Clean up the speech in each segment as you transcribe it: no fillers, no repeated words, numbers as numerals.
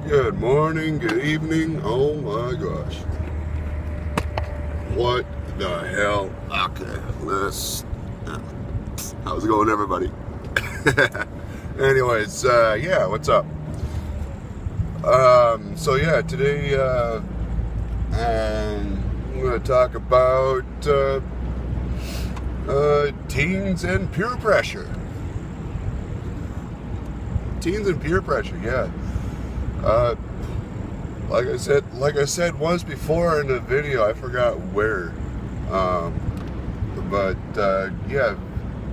Good morning, good evening. Oh my gosh. What the hell? Okay, how's it going, everybody? Anyways, yeah, what's up? So yeah, today, I'm going to talk about, teens and peer pressure. Teens and peer pressure, yeah. Like I said once before in the video, I forgot where. Yeah,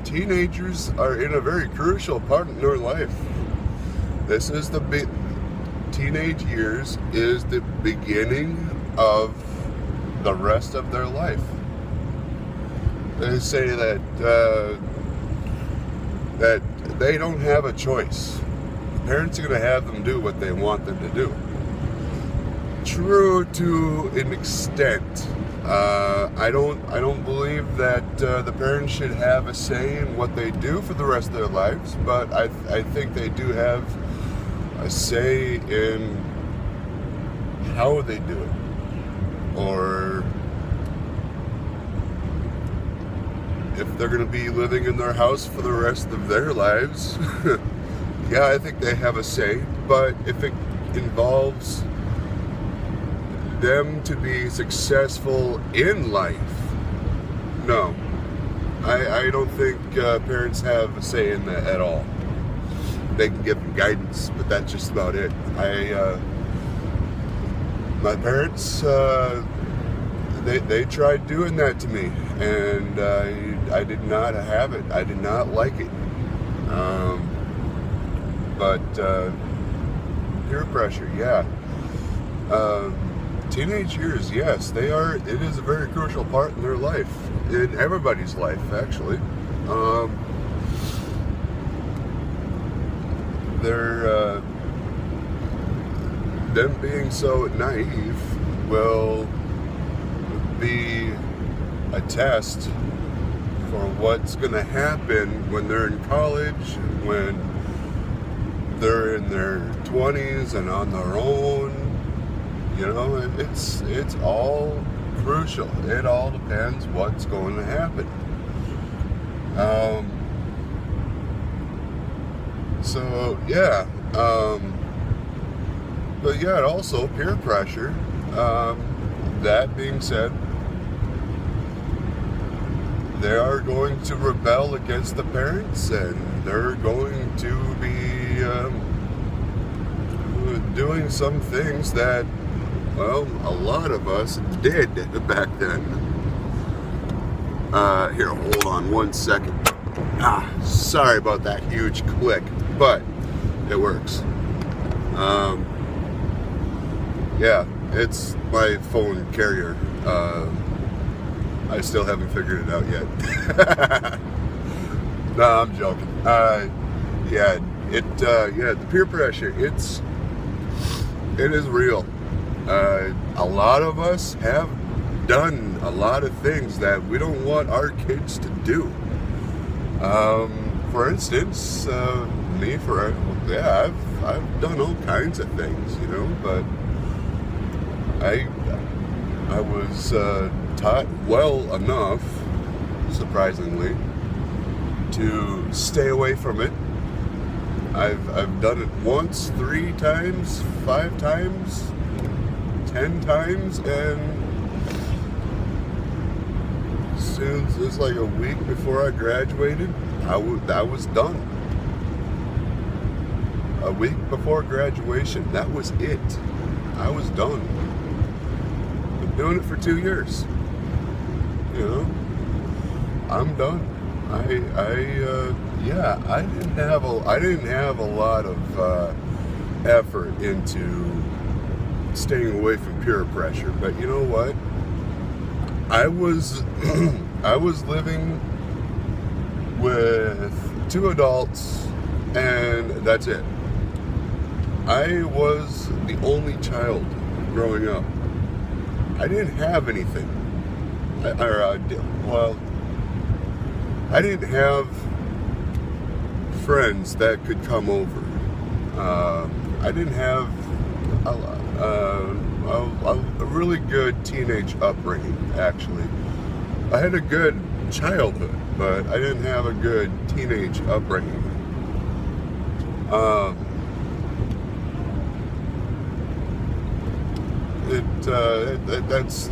teenagers are in a very crucial part in their life. This is teenage years is the beginning of the rest of their life. They say that they don't have a choice. Parents are going to have them do what they want them to do. True to an extent. I don't believe that the parents should have a say in what they do for the rest of their lives, but I think they do have a say in how they do it, or if they're going to be living in their house for the rest of their lives. Yeah, I think they have a say, but if it involves them to be successful in life, no. I don't think parents have a say in that at all. They can give them guidance, but that's just about it. My parents, they tried doing that to me, and I did not have it. I did not like it. Peer pressure, yeah. Teenage years, yes, they are. It is a very crucial part in their life, in everybody's life, actually. Them being so naive will be a test for what's going to happen when they're in college, when they're in their 20s and on their own. You know, it's all crucial. It all depends what's going to happen. So yeah, but yeah, also peer pressure. That being said, they are going to rebel against the parents, and they're going to be doing some things that, well, a lot of us did back then. Here, hold on one second. Sorry about that huge click, but it works. Yeah, it's my phone carrier. I still haven't figured it out yet. No, I'm joking. Yeah, the peer pressure, it is real. A lot of us have done a lot of things that we don't want our kids to do. For instance, I've done all kinds of things, you know, but I was taught well enough, surprisingly, to stay away from it. I've done it once, 3 times, 5 times, 10 times, and as soon as it's like a week before I graduated, I was done. A week before graduation, that was it. I was done. Been doing it for 2 years. You know, I'm done. I didn't have a lot of effort into staying away from peer pressure, but you know what? I was living with 2 adults, and that's it. I was the only child growing up. I didn't have anything. I didn't have friends that could come over. I didn't have a really good teenage upbringing, actually. I had a good childhood, but I didn't have a good teenage upbringing.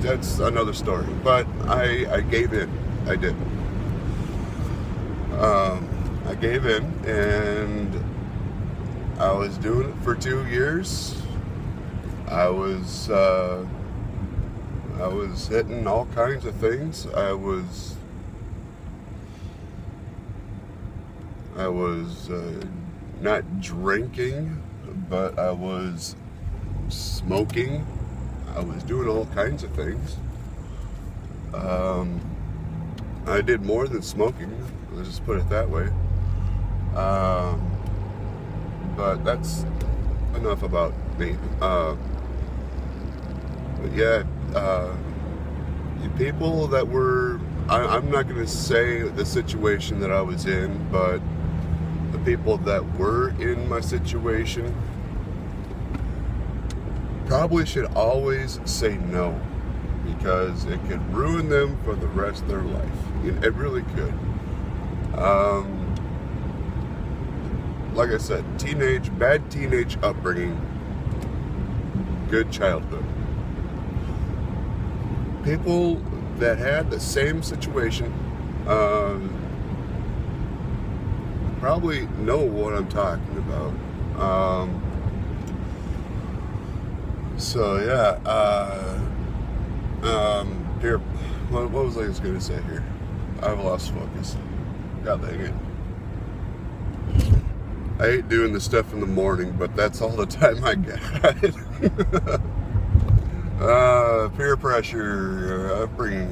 That's another story. But I gave in. I did. I gave in, and I was doing it for 2 years. I was hitting all kinds of things. I was not drinking, but I was smoking. I was doing all kinds of things. I did more than smoking, let's just put it that way. But that's enough about me. But yeah, the people that were, I'm not going to say the situation that I was in, but the people that were in my situation probably should always say no, because it could ruin them for the rest of their life. It really could. Like I said, bad teenage upbringing, good childhood. People that had the same situation probably know what I'm talking about. So yeah, here, what was I just gonna say here? I've lost focus. God dang it. I hate doing this stuff in the morning, but that's all the time I got. Peer pressure, upbringing,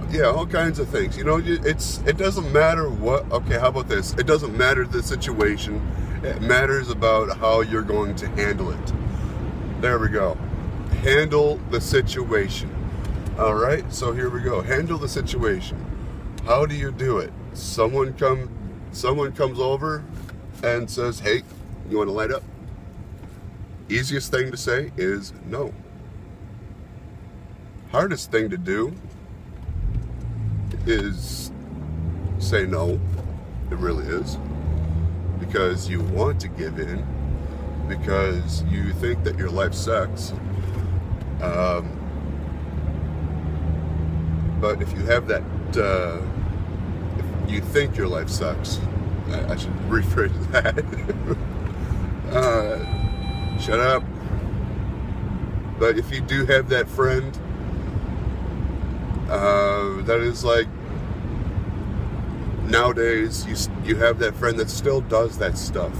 yeah, all kinds of things. You know, it doesn't matter what. Okay, how about this? It doesn't matter the situation. It matters about how you're going to handle it. There we go. Handle the situation. All right. So here we go. Handle the situation. How do you do it? Someone comes over and says, "Hey, you want to light up?" Easiest thing to say is no. Hardest thing to do is say no. It really is, because you want to give in, because you think that your life sucks. But if you have that, if you think your life sucks, I should rephrase that. Shut up. But if you do have that friend, that is like, nowadays you have that friend that still does that stuff.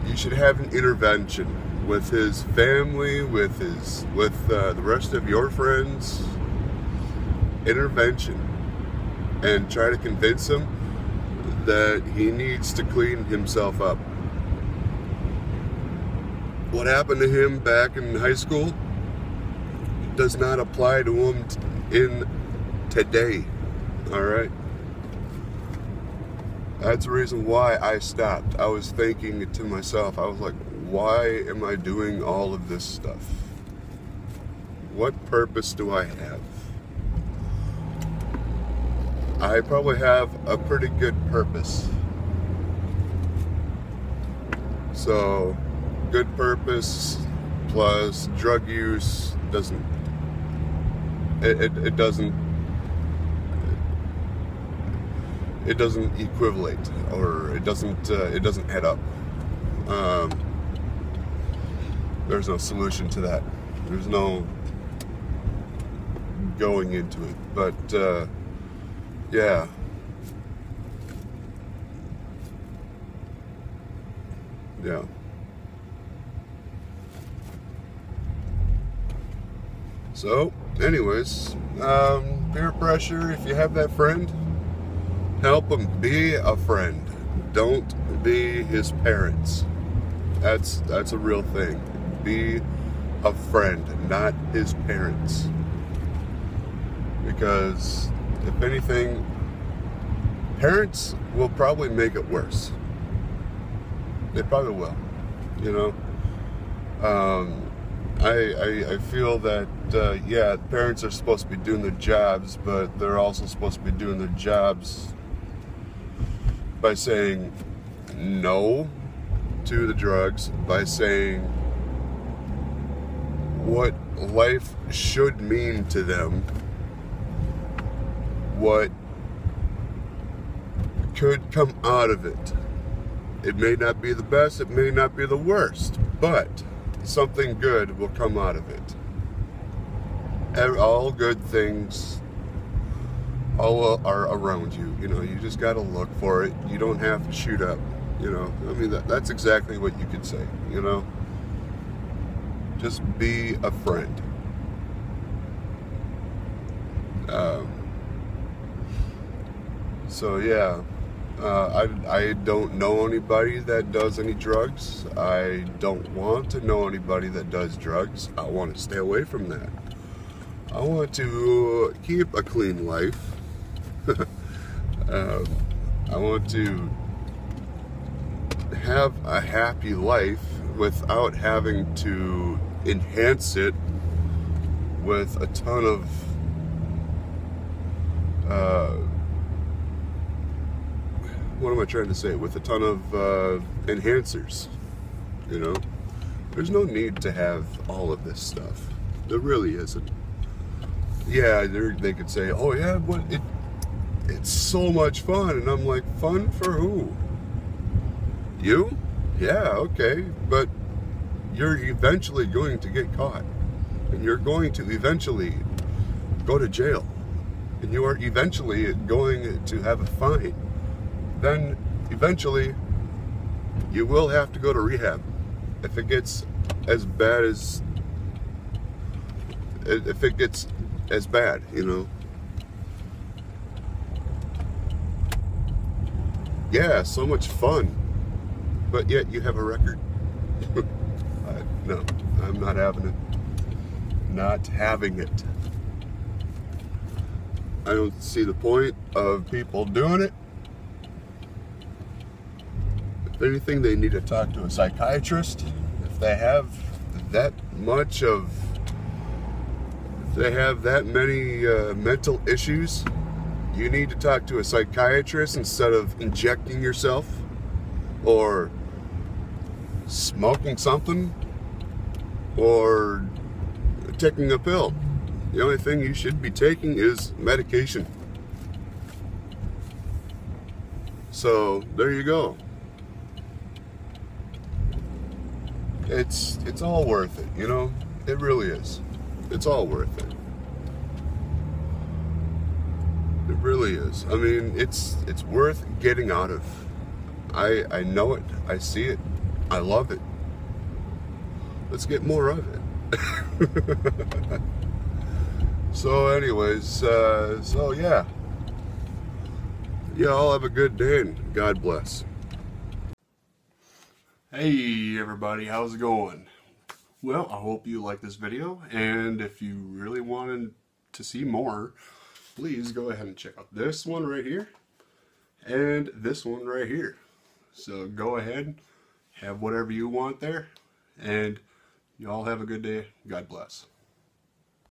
You should have an intervention with his family, with the rest of your friends. Intervention, and try to convince him that he needs to clean himself up. What happened to him back in high school does not apply to him in today. All right. That's the reason why I stopped. I was thinking to myself, I was like, why am I doing all of this stuff? What purpose do I have? I probably have a pretty good purpose. So, good purpose plus drug use doesn't equivalate, or it doesn't add up. There's no solution to that. There's no going into it. But yeah. Yeah. So, anyways, peer pressure, if you have that friend, help him. Be a friend. Don't be his parents. That's a real thing. Be a friend, not his parents. Because if anything, parents will probably make it worse. They probably will, you know. I feel that, yeah, parents are supposed to be doing their jobs, but they're also supposed to be doing their jobs by saying no to the drugs, by saying what life should mean to them, what could come out of it. It may not be the best, it may not be the worst, but something good will come out of it. All good things all are around you. You know, you just got to look for it. You don't have to shoot up. You know, I mean, that's exactly what you could say, you know. Just be a friend. So yeah, I don't know anybody that does any drugs. I don't want to know anybody that does drugs. I want to stay away from that. I want to keep a clean life. I want to have a happy life without having to enhance it with a ton of what am I trying to say? With a ton of enhancers, you know? There's no need to have all of this stuff. There really isn't. Yeah, they could say, oh yeah, but it's so much fun. And I'm like, fun for who? You? Yeah, okay. But you're eventually going to get caught. And you're going to eventually go to jail. And you are eventually going to have a fine. Then eventually you will have to go to rehab if it gets as bad as you know. Yeah, so much fun, but yet you have a record. No, I'm not having it. Not having it. I don't see the point of people doing it. If anything, they need to talk to a psychiatrist. If they have that many mental issues, you need to talk to a psychiatrist instead of injecting yourself or smoking something or taking a pill. The only thing you should be taking is medication. So there you go. It's all worth it, you know? It really is. It's all worth it. It really is. I mean, it's worth getting out of. I know it. I see it. I love it. Let's get more of it. So anyways, so yeah. Yeah, all have a good day and God bless. Hey everybody, how's it going? Well, I hope you liked this video, and if you really wanted to see more, please go ahead and check out this one right here and this one right here. So go ahead, have whatever you want there, and you all have a good day. God bless.